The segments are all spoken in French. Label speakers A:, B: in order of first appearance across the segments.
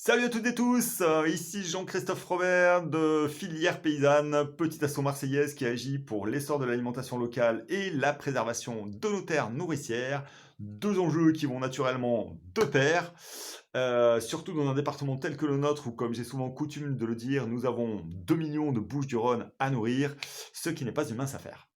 A: Salut à toutes et tous, ici Jean-Christophe Robert de Filière Paysanne, petite asso marseillaise qui agit pour l'essor de l'alimentation locale et la préservation de nos terres nourricières. Deux enjeux qui vont naturellement de pair, surtout dans un département tel que le nôtre où, comme j'ai souvent coutume de le dire, nous avons 2 millions de Bouches-du-Rhône à nourrir, ce qui n'est pas une mince affaire.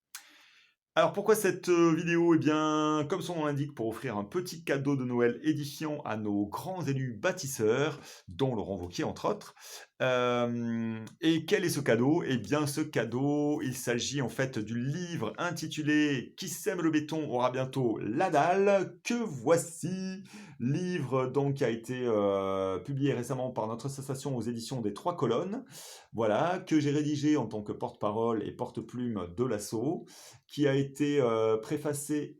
A: Alors pourquoi cette vidéo? Eh bien, comme son nom l'indique, pour offrir un petit cadeau de Noël édifiant à nos grands élus bâtisseurs, dont Laurent Wauquiez entre autres. Et quel est ce cadeau? Eh bien ce cadeau, il s'agit en fait du livre intitulé «Qui sème le béton aura bientôt la dalle», que voici. Livre donc qui a été, publié récemment par notre association aux éditions des Trois Colonnes. Voilà, que j'ai rédigé en tant que porte-parole et porte-plume de l'asso, qui a été préfacé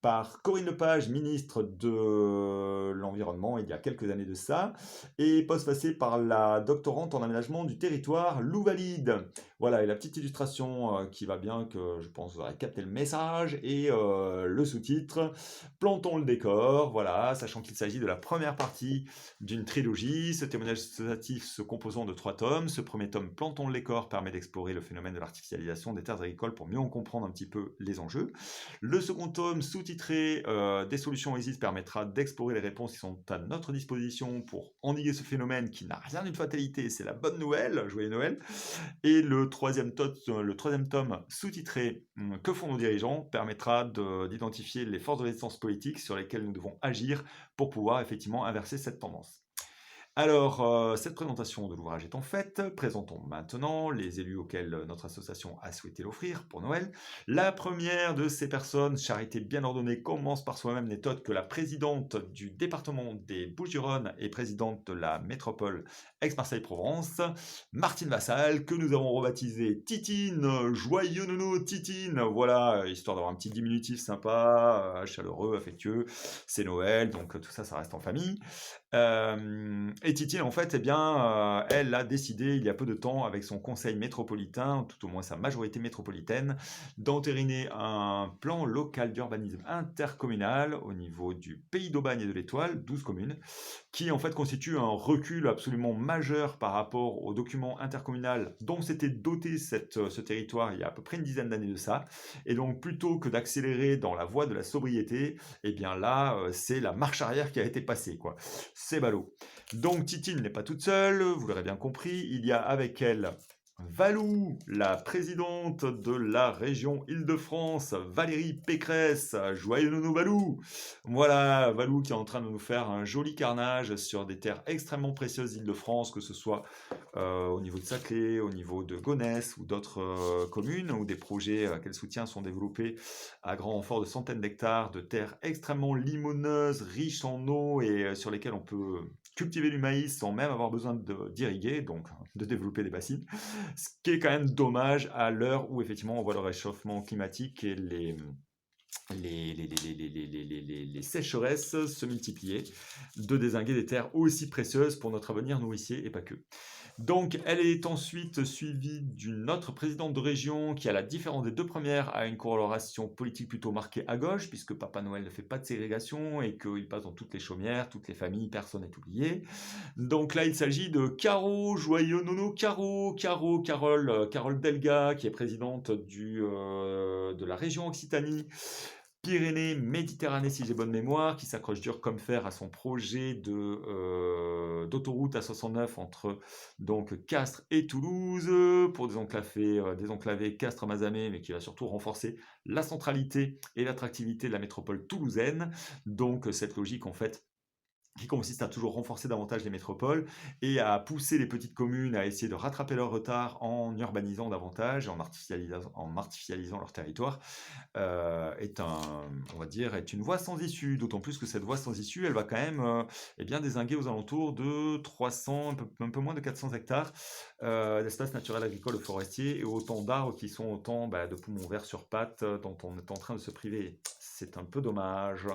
A: par Corinne Lepage, ministre de l'Environnement, il y a quelques années de ça, et postfacé par la doctorante en aménagement du territoire, Lou Valide. Voilà, et la petite illustration qui va bien, que je pense vous aurez capté le message, et le sous-titre, Plantons le décor, voilà, sachant qu'il s'agit de la première partie d'une trilogie, ce témoignage associatif se composant de 3 tomes. Ce premier tome, Plantons le décor, permet d'explorer le phénomène de l'artificialisation des terres agricoles pour mieux en comprendre un petit peu les enjeux. Le second tome, sous-titré Des solutions existent, permettra d'explorer les réponses qui sont à notre disposition pour endiguer ce phénomène qui n'a rien d'une fatalité, c'est la bonne nouvelle, joyeux Noël. Et le troisième tome, sous-titré Que font nos dirigeants, permettra d'identifier les forces de résistance politique sur lesquelles nous devons agir pour pouvoir effectivement inverser cette tendance. Alors, cette présentation de l'ouvrage étant faite, présentons maintenant les élus auxquels notre association a souhaité l'offrir pour Noël. La première de ces personnes, charité bien ordonnée, commence par soi-même, n'est autre que la présidente du département des Bouches-du-Rhône et présidente de la métropole Aix-Marseille-Provence, Martine Vassal, que nous avons rebaptisée Titine, joyeux nounou Titine, voilà, histoire d'avoir un petit diminutif sympa, chaleureux, affectueux, c'est Noël, donc tout ça, ça reste en famille. Et Titi, en fait, eh bien, elle a décidé, il y a peu de temps, avec son conseil métropolitain, tout au moins sa majorité métropolitaine, d'entériner un plan local d'urbanisme intercommunal au niveau du Pays d'Aubagne et de l'Étoile, 12 communes, qui en fait constitue un recul absolument majeur par rapport au document intercommunal dont s'était doté ce territoire il y a à peu près une dizaine d'années de ça. Et donc, plutôt que d'accélérer dans la voie de la sobriété, eh bien là, c'est la marche arrière qui a été passée, quoi. C'est ballot. Donc Titine n'est pas toute seule, vous l'aurez bien compris, il y a avec elle Valou, la présidente de la région Île-de-France, Valérie Pécresse, joyeux nounou Valou. Voilà, Valou qui est en train de nous faire un joli carnage sur des terres extrêmement précieuses d'Île-de-France, que ce soit au niveau de Saclay, au niveau de Gonesse ou d'autres communes, où des projets qu'elle soutient sont développés à grand renfort de centaines d'hectares de terres extrêmement limoneuses, riches en eau et sur lesquelles on peut cultiver du maïs sans même avoir besoin d'irriguer, donc de développer des bassines. Ce qui est quand même dommage à l'heure où effectivement on voit le réchauffement climatique et les sécheresses se multiplier, de dézinguer des terres aussi précieuses pour notre avenir nourricier et pas que. Donc, elle est ensuite suivie d'une autre présidente de région qui, à la différence des deux premières, a une coloration politique plutôt marquée à gauche, puisque Papa Noël ne fait pas de ségrégation et qu'il passe dans toutes les chaumières, toutes les familles, personne n'est oublié. Donc là, il s'agit de Caro, joyeux nono Carole Delga, qui est présidente de la région Occitanie, Pyrénées-Méditerranée, si j'ai bonne mémoire, qui s'accroche dur comme fer à son projet d'autoroute A69 entre donc Castres et Toulouse pour désenclaver Castres-Mazamet, mais qui va surtout renforcer la centralité et l'attractivité de la métropole toulousaine. Donc cette logique en fait qui consiste à toujours renforcer davantage les métropoles et à pousser les petites communes à essayer de rattraper leur retard en urbanisant davantage, en artificialisant leur territoire, on va dire, est une voie sans issue. D'autant plus que cette voie sans issue, elle va quand même eh bien, dézinguer aux alentours de 300, un peu moins de 400 hectares d'espaces naturels agricoles ou forestiers et autant d'arbres qui sont autant de poumons verts sur pattes dont on est en train de se priver. C'est un peu dommage.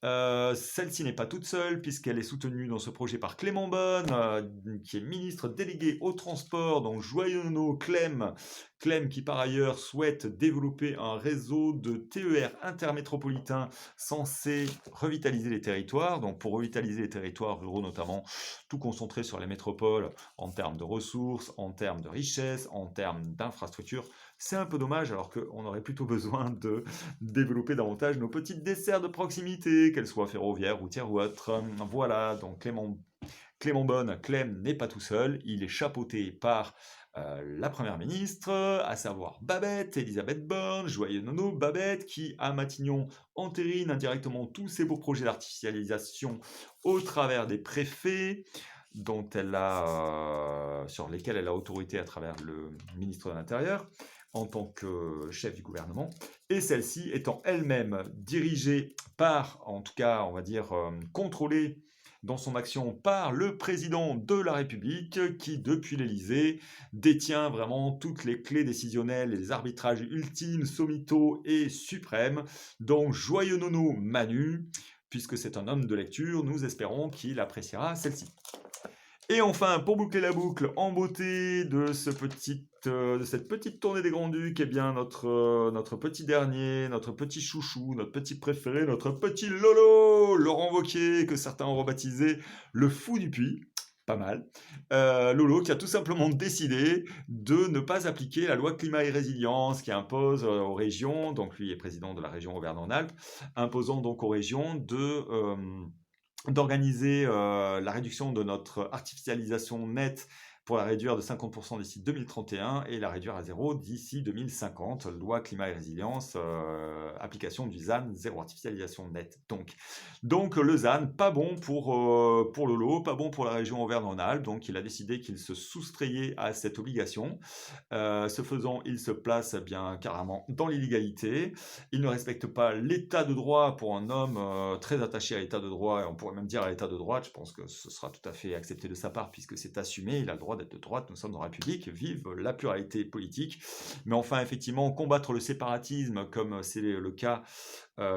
A: Celle-ci n'est pas toute seule, puisqu'elle est soutenue dans ce projet par Clément Bonne, qui est ministre délégué au transport, donc joyeux nono Clem, Clem qui par ailleurs souhaite développer un réseau de TER intermétropolitains censé revitaliser les territoires. Donc pour revitaliser les territoires ruraux notamment, tout concentrer sur les métropoles en termes de ressources, en termes de richesses, en termes d'infrastructures. C'est un peu dommage alors qu'on aurait plutôt besoin de développer davantage nos petites desserts de proximité, qu'elles soient ferroviaires, routières ou autres. Voilà, donc Clément Beaune, Clem n'est pas tout seul, il est chapeauté par la première ministre, à savoir Babette, Elisabeth Borne, joyeux nono Babette, qui à Matignon entérine indirectement tous ses beaux projets d'artificialisation au travers des préfets, sur lesquels elle a autorité à travers le ministre de l'Intérieur en tant que chef du gouvernement, et celle-ci étant elle-même dirigée par, en tout cas, on va dire, contrôlée dans son action par le président de la République qui, depuis l'Élysée, détient vraiment toutes les clés décisionnelles et les arbitrages ultimes, sommitaux et suprêmes. Donc, joyeux nono Manu, puisque c'est un homme de lecture, nous espérons qu'il appréciera celle-ci. Et enfin, pour boucler la boucle en beauté de cette petite tournée des Grands-Ducs, eh bien notre petit dernier, notre petit chouchou, notre petit préféré, notre petit Lolo, Laurent Wauquiez, que certains ont rebaptisé le fou du puits. Pas mal. Lolo qui a tout simplement décidé de ne pas appliquer la loi climat et résilience qui impose aux régions, donc lui est président de la région Auvergne-Rhône-Alpes, imposant donc aux régions d'organiser la réduction de notre artificialisation nette pour la réduire de 50% d'ici 2031 et la réduire à zéro d'ici 2050. Loi climat et résilience, application du ZAN, zéro artificialisation nette. Donc le ZAN, pas bon pour Lolo, pas bon pour la région Auvergne-Rhône-Alpes, donc il a décidé qu'il se soustrayait à cette obligation. Ce faisant, il se place bien carrément dans l'illégalité. Il ne respecte pas l'état de droit pour un homme très attaché à l'état de droit, et on pourrait même dire à l'état de droite. Je pense que ce sera tout à fait accepté de sa part puisque c'est assumé, il a le droit d'être de droite, nous sommes en République, vive la pluralité politique. Mais enfin, effectivement, combattre le séparatisme, comme c'est le cas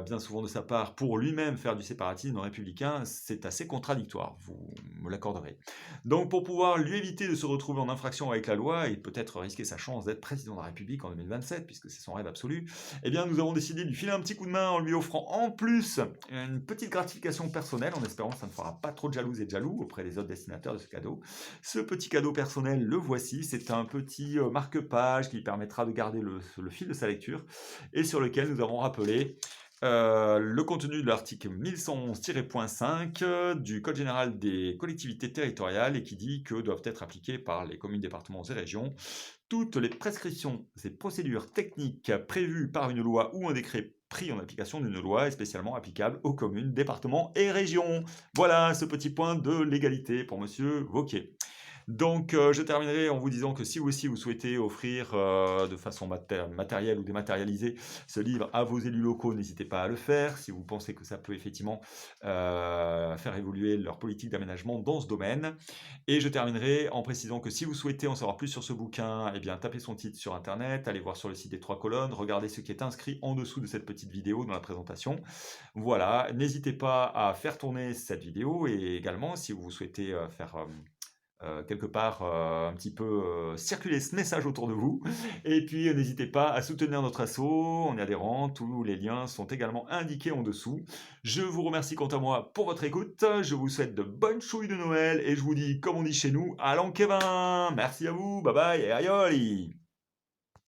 A: bien souvent de sa part, pour lui-même faire du séparatisme républicain, c'est assez contradictoire, vous me l'accorderez. Donc pour pouvoir lui éviter de se retrouver en infraction avec la loi et peut-être risquer sa chance d'être président de la République en 2027, puisque c'est son rêve absolu, eh bien nous avons décidé de lui filer un petit coup de main en lui offrant en plus une petite gratification personnelle, en espérant que ça ne fera pas trop de jalouses et de jaloux auprès des autres destinataires de ce cadeau. Ce petit cadeau personnel, le voici, c'est un petit marque-page qui permettra de garder le fil de sa lecture et sur lequel nous avons rappelé le contenu de l'article 1111-5 du Code général des collectivités territoriales et qui dit que doivent être appliquées par les communes, départements et régions toutes les prescriptions et procédures techniques prévues par une loi ou un décret pris en application d'une loi et spécialement applicable aux communes, départements et régions. Voilà ce petit point de légalité pour Monsieur Wauquiez. Donc, je terminerai en vous disant que si vous aussi vous souhaitez offrir de façon matérielle ou dématérialisée ce livre à vos élus locaux, n'hésitez pas à le faire. Si vous pensez que ça peut effectivement faire évoluer leur politique d'aménagement dans ce domaine. Et je terminerai en précisant que si vous souhaitez en savoir plus sur ce bouquin, eh bien tapez son titre sur internet, allez voir sur le site des 3 colonnes, regardez ce qui est inscrit en dessous de cette petite vidéo dans la présentation. Voilà, n'hésitez pas à faire tourner cette vidéo et également si vous souhaitez faire quelque part un petit peu circuler ce message autour de vous. Et puis n'hésitez pas à soutenir notre asso, on est adhérent, tous les liens sont également indiqués en dessous. Je vous remercie quant à moi pour votre écoute, je vous souhaite de bonnes chouilles de Noël et je vous dis, comme on dit chez nous, à l'an Kevin. Merci à vous, bye bye et aïoli.